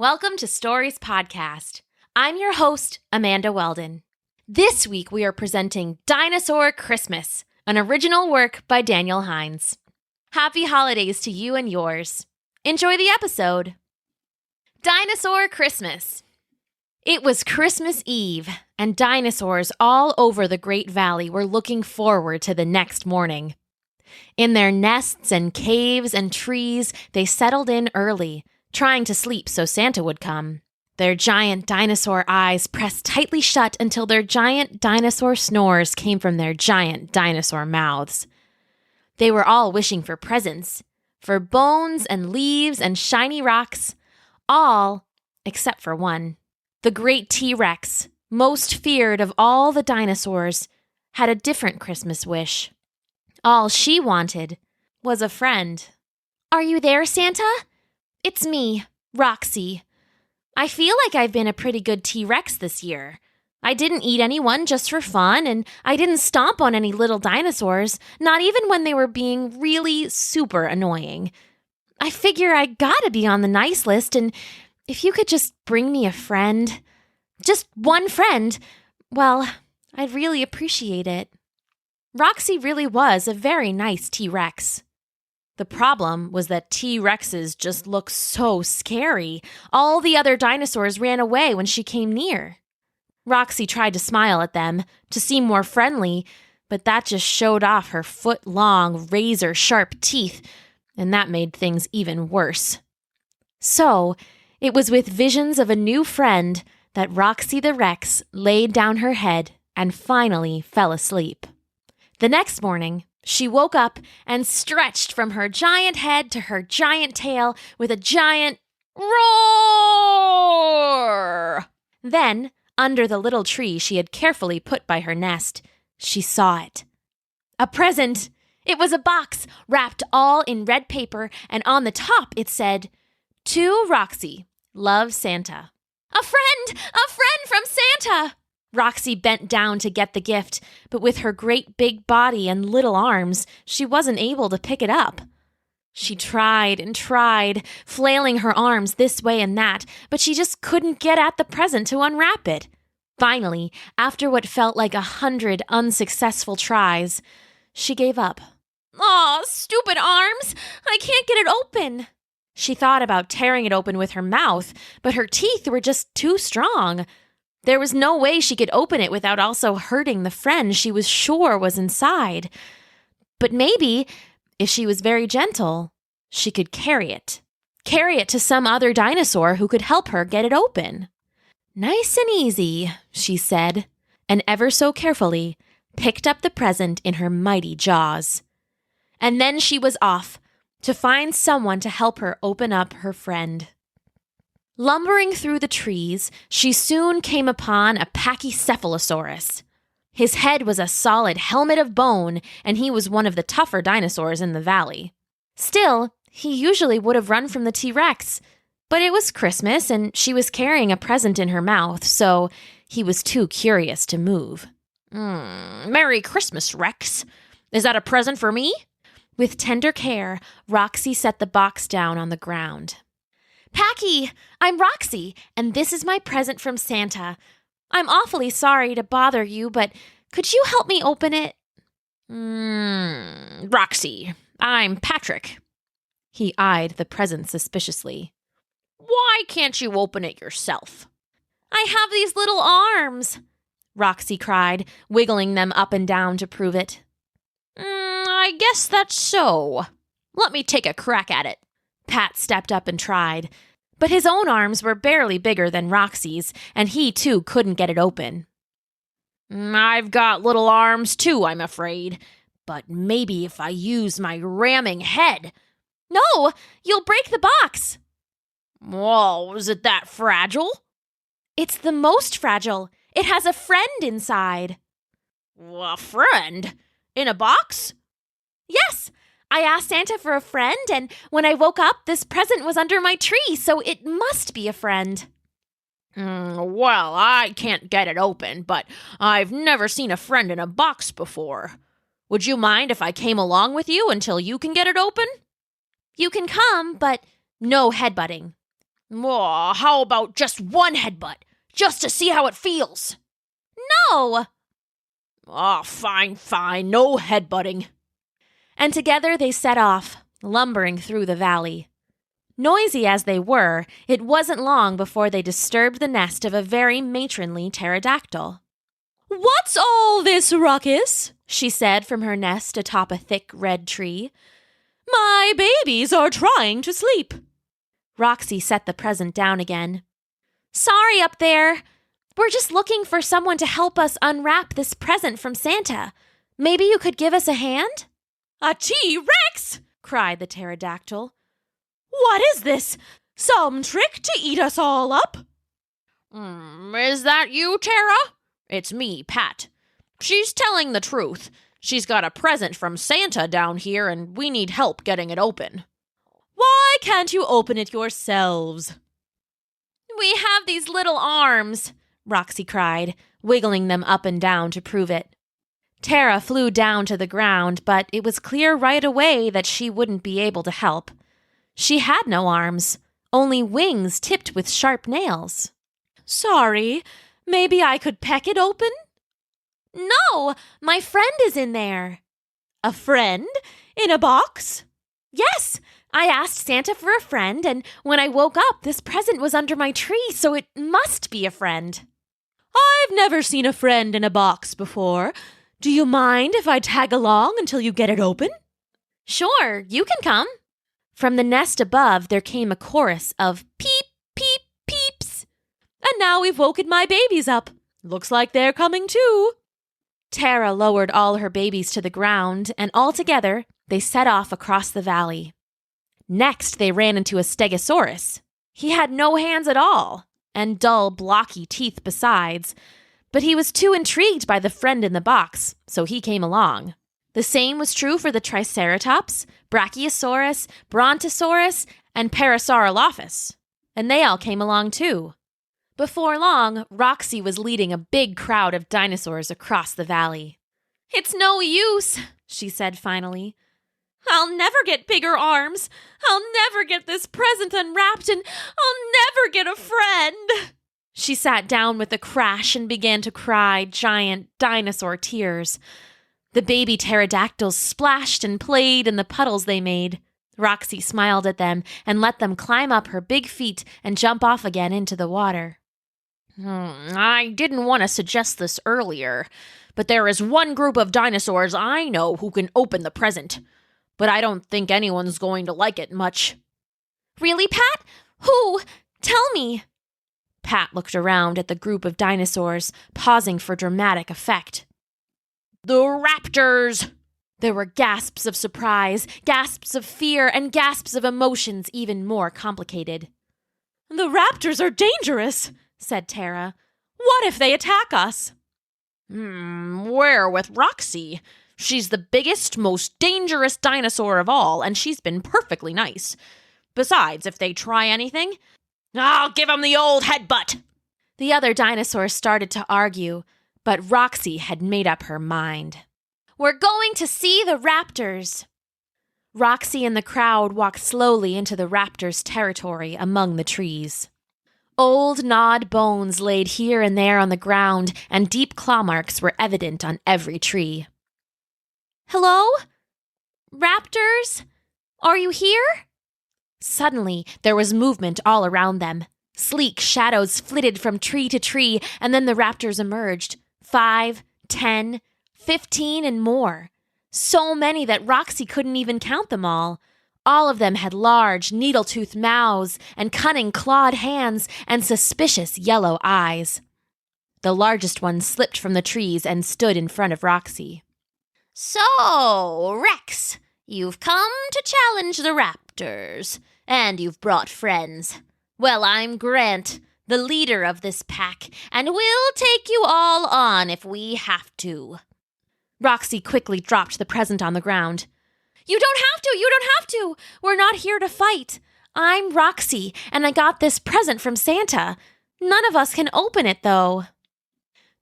Welcome to Stories Podcast. I'm your host, Amanda Weldin. This week we are presenting Dinosaur Christmas, an original work by Daniel Hinds. Happy holidays to you and yours. Enjoy the episode. Dinosaur Christmas. It was Christmas Eve, and dinosaurs all over the Great Valley were looking forward to the next morning. In their nests and caves and trees, they settled in early, trying to sleep so Santa would come. Their giant dinosaur eyes pressed tightly shut until their giant dinosaur snores came from their giant dinosaur mouths. They were all wishing for presents, for bones and leaves and shiny rocks, all except for one. The great T-Rex, most feared of all the dinosaurs, had a different Christmas wish. All she wanted was a friend. "Are you there, Santa? It's me, Roxy. I feel like I've been a pretty good T-Rex this year. I didn't eat anyone just for fun, and I didn't stomp on any little dinosaurs, not even when they were being really super annoying. I figure I gotta be on the nice list, and if you could just bring me a friend, just one friend, well, I'd really appreciate it." Roxy really was a very nice T-Rex. The problem was that T-Rexes just look so scary. All the other dinosaurs ran away when she came near. Roxy tried to smile at them, to seem more friendly, but that just showed off her foot-long, razor-sharp teeth, and that made things even worse. So, it was with visions of a new friend that Roxy the Rex laid down her head and finally fell asleep. The next morning, she woke up and stretched from her giant head to her giant tail with a giant roar. Then, under the little tree she had carefully put by her nest, she saw it. A present! It was a box wrapped all in red paper, and on the top it said, "To Roxy, love Santa." A friend from Santa! Roxy bent down to get the gift, but with her great big body and little arms, she wasn't able to pick it up. She tried and tried, flailing her arms this way and that, but she just couldn't get at the present to unwrap it. Finally, after what felt like 100 unsuccessful tries, she gave up. "Aw, stupid arms! I can't get it open!" She thought about tearing it open with her mouth, but her teeth were just too strong. There was no way she could open it without also hurting the friend she was sure was inside. But maybe, if she was very gentle, she could carry it to some other dinosaur who could help her get it open. "Nice and easy," she said, and ever so carefully picked up the present in her mighty jaws. And then she was off to find someone to help her open up her friend. Lumbering through the trees, she soon came upon a Pachycephalosaurus. His head was a solid helmet of bone, and he was one of the tougher dinosaurs in the valley. Still, he usually would have run from the T-Rex, but it was Christmas, and she was carrying a present in her mouth, so he was too curious to move. "Merry Christmas, Rex. Is that a present for me?" With tender care, Roxy set the box down on the ground. "Packy, I'm Roxy, and this is my present from Santa. I'm awfully sorry to bother you, but could you help me open it?" Roxy, I'm Patrick." He eyed the present suspiciously. "Why can't you open it yourself?" "I have these little arms," Roxy cried, wiggling them up and down to prove it. I guess that's so. Let me take a crack at it." Pat stepped up and tried, but his own arms were barely bigger than Roxy's, and he too couldn't get it open. "I've got little arms too, I'm afraid, but maybe if I use my ramming head." "No, you'll break the box." "Whoa, is it that fragile?" "It's the most fragile. It has a friend inside." "A friend? In a box?" "Yes. I asked Santa for a friend, and when I woke up, this present was under my tree, so it must be a friend." Well, I can't get it open, but I've never seen a friend in a box before. Would you mind if I came along with you until you can get it open?" "You can come, but no headbutting." Oh, how about just one headbutt, just to see how it feels? No! Oh, fine, no headbutting. And together they set off, lumbering through the valley. Noisy as they were, it wasn't long before they disturbed the nest of a very matronly pterodactyl. "What's all this ruckus?" she said from her nest atop a thick red tree. "My babies are trying to sleep." Roxy set the present down again. "Sorry up there. We're just looking for someone to help us unwrap this present from Santa. Maybe you could give us a hand?" "A T-Rex!" cried the pterodactyl. "What is this? Some trick to eat us all up?" Is that you, Tara? It's me, Pat. She's telling the truth. She's got a present from Santa down here, and we need help getting it open. "Why can't you open it yourselves?" "We have these little arms," Roxy cried, wiggling them up and down to prove it. Tara flew down to the ground, but it was clear right away that she wouldn't be able to help. She had no arms, only wings tipped with sharp nails. "Sorry, maybe I could peck it open?" "No, my friend is in there." "A friend? In a box?" "Yes, I asked Santa for a friend, and when I woke up, this present was under my tree, so it must be a friend." "I've never seen a friend in a box before. Do you mind if I tag along until you get it open?" "Sure, you can come." From the nest above, there came a chorus of peep, peep, peeps. "And now we've woken my babies up. Looks like they're coming too." Tara lowered all her babies to the ground, and all together, they set off across the valley. Next, they ran into a stegosaurus. He had no hands at all, and dull, blocky teeth besides, but he was too intrigued by the friend in the box, so he came along. The same was true for the Triceratops, Brachiosaurus, Brontosaurus, and Parasaurolophus, and they all came along too. Before long, Roxy was leading a big crowd of dinosaurs across the valley. "It's no use," she said finally. "I'll never get bigger arms. I'll never get this present unwrapped, and I'll never get a friend." She sat down with a crash and began to cry giant dinosaur tears. The baby pterodactyls splashed and played in the puddles they made. Roxy smiled at them and let them climb up her big feet and jump off again into the water. I didn't want to suggest this earlier, but there is one group of dinosaurs I know who can open the present. But I don't think anyone's going to like it much. "Really, Pat? Who? Tell me." Pat looked around at the group of dinosaurs, pausing for dramatic effect. "The raptors!" There were gasps of surprise, gasps of fear, and gasps of emotions even more complicated. "The raptors are dangerous," said Tara. "What if they attack us?" We're with Roxy. She's the biggest, most dangerous dinosaur of all, and she's been perfectly nice. Besides, if they try anything, I'll give them the old headbutt." The other dinosaurs started to argue, but Roxy had made up her mind. "We're going to see the raptors." Roxy and the crowd walked slowly into the raptors' territory among the trees. Old, gnawed bones laid here and there on the ground, and deep claw marks were evident on every tree. "Hello? Raptors? Are you here?" Suddenly, there was movement all around them. Sleek shadows flitted from tree to tree, and then the raptors emerged. 5, 10, 15, and more. So many that Roxy couldn't even count them all. All of them had large, needle-toothed mouths and cunning clawed hands and suspicious yellow eyes. The largest one slipped from the trees and stood in front of Roxy. "So, Rex, you've come to challenge the raptors, and you've brought friends. Well, I'm Grant, the leader of this pack, and we'll take you all on if we have to." Roxy quickly dropped the present on the ground. You don't have to! We're not here to fight. I'm Roxy, and I got this present from Santa. None of us can open it, though."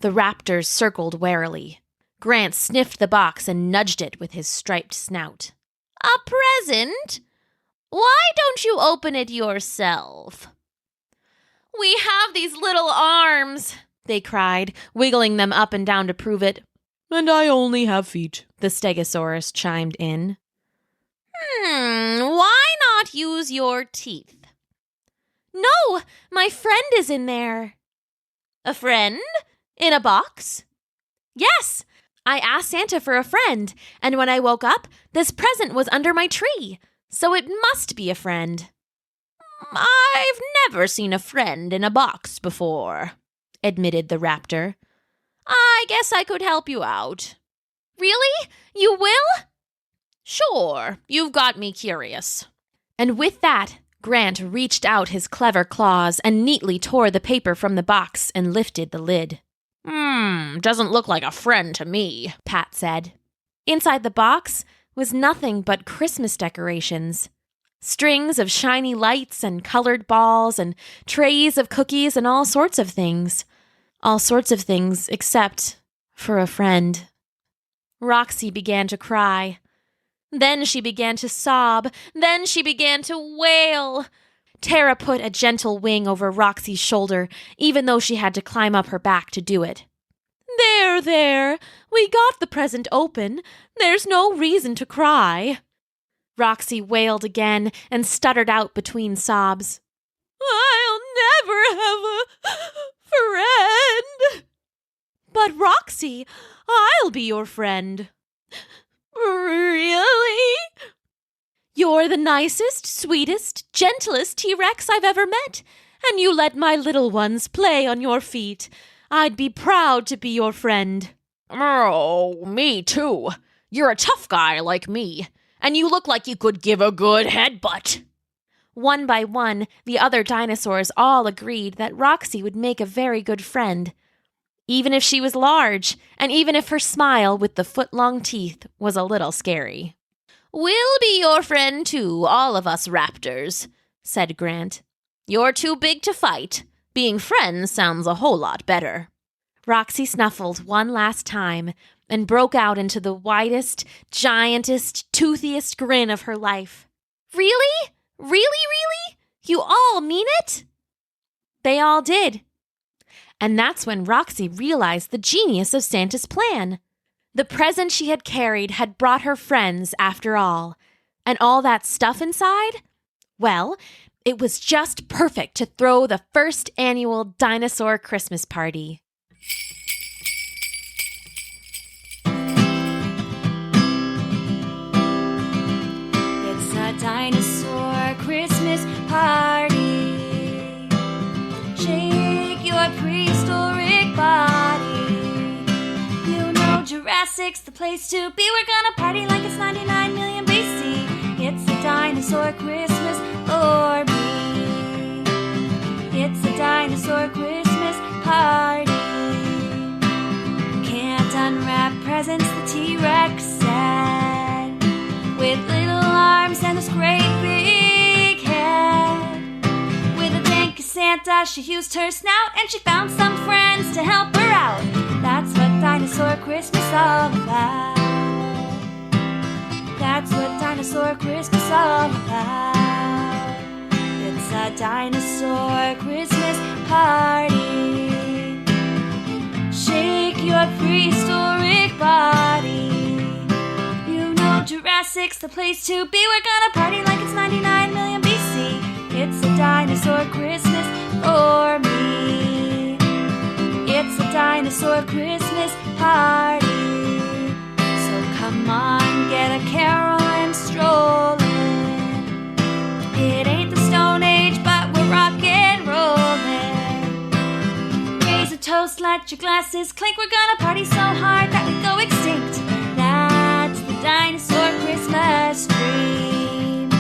The raptors circled warily. Grant sniffed the box and nudged it with his striped snout. "A present? Why don't you open it yourself?" We have these little arms, they cried, wiggling them up and down to prove it. And I only have feet, the Stegosaurus chimed in. Why not use your teeth? No, my friend is in there. A friend? In a box? Yes, I asked Santa for a friend, and when I woke up, this present was under my tree, so it must be a friend. I've never seen a friend in a box before, admitted the raptor. I guess I could help you out. Really? You will? Sure, you've got me curious. And with that, Grant reached out his clever claws and neatly tore the paper from the box and lifted the lid. Doesn't look like a friend to me, Pat said. Inside the box was nothing but Christmas decorations. Strings of shiny lights and colored balls and trays of cookies and all sorts of things. All sorts of things except for a friend. Roxy began to cry. Then she began to sob. Then she began to wail. Tara put a gentle wing over Roxy's shoulder, even though she had to climb up her back to do it. There. We got the present open. There's no reason to cry. Roxy wailed again and stuttered out between sobs. I'll never have a friend. But Roxy, I'll be your friend. Really? You're the nicest, sweetest, gentlest T-Rex I've ever met, and you let my little ones play on your feet. I'd be proud to be your friend. Oh, me too. You're a tough guy like me, and you look like you could give a good headbutt. One by one, the other dinosaurs all agreed that Roxy would make a very good friend, even if she was large, and even if her smile with the foot-long teeth was a little scary. We'll be your friend too, all of us raptors, said Grant. You're too big to fight. Being friends sounds a whole lot better. Roxy snuffled one last time and broke out into the widest, giantest, toothiest grin of her life. Really? Really? You all mean it? They all did. And that's when Roxy realized the genius of Santa's plan. The present she had carried had brought her friends after all. And all that stuff inside? Well, it was just perfect to throw the first annual Dinosaur Christmas party. It's a Dinosaur Christmas party. Shake your prehistoric body. You know Jurassic's the place to be. We're gonna party like it's 99 million BC. It's a Dinosaur Christmas for me. It's a Dinosaur Christmas party. Can't unwrap presents, the T-Rex said, with little arms and this great big head. With a thank you Santa, she used her snout, and she found some friends to help her out. That's what Dinosaur Christmas all about. That's what Dinosaur Christmas all about. It's a Dinosaur Christmas party. Shake your prehistoric body. You know Jurassic's the place to be. We're gonna party like it's 99 million BC. It's a Dinosaur Christmas for me. It's a Dinosaur Christmas party. So come on, get a carol and stroll in. It ain't the Stone Age, but we're rock and rollin'. Raise a toast, let your glasses clink. We're gonna party so hard that we go extinct. That's the Dinosaur Christmas dream.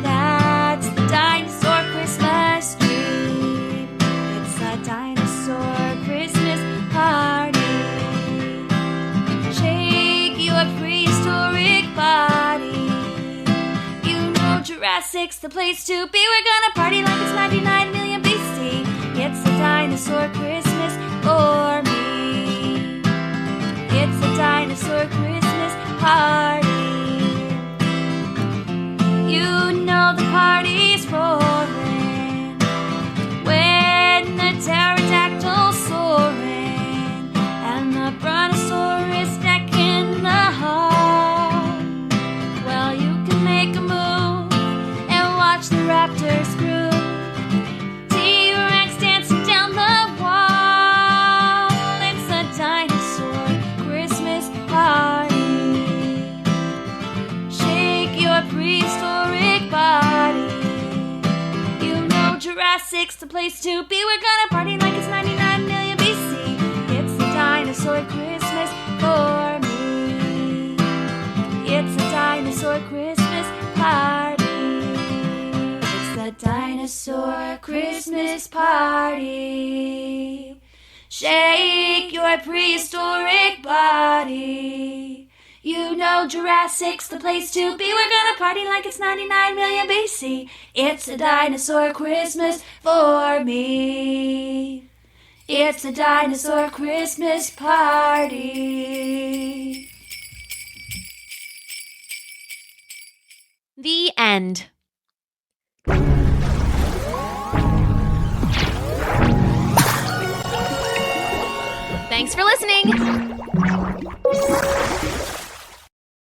That's the Dinosaur Christmas dream. It's a Dinosaur Christmas party. Shake your prehistoric body. You know Jurassic's the place to be. We're gonna party like it's 99 million BC. It's a Dinosaur Christmas for me. It's a Dinosaur Christmas party. You know the party's rolling. Where the place to be. We're gonna party like it's 99 million BC. It's a dinosaur Christmas for me. It's a dinosaur Christmas party. It's the dinosaur Christmas party. Shake your prehistoric body. You know Jurassic's the place to be. We're gonna party like it's 99 million BC. It's a dinosaur Christmas for me. It's a dinosaur Christmas party. The end. Thanks for listening.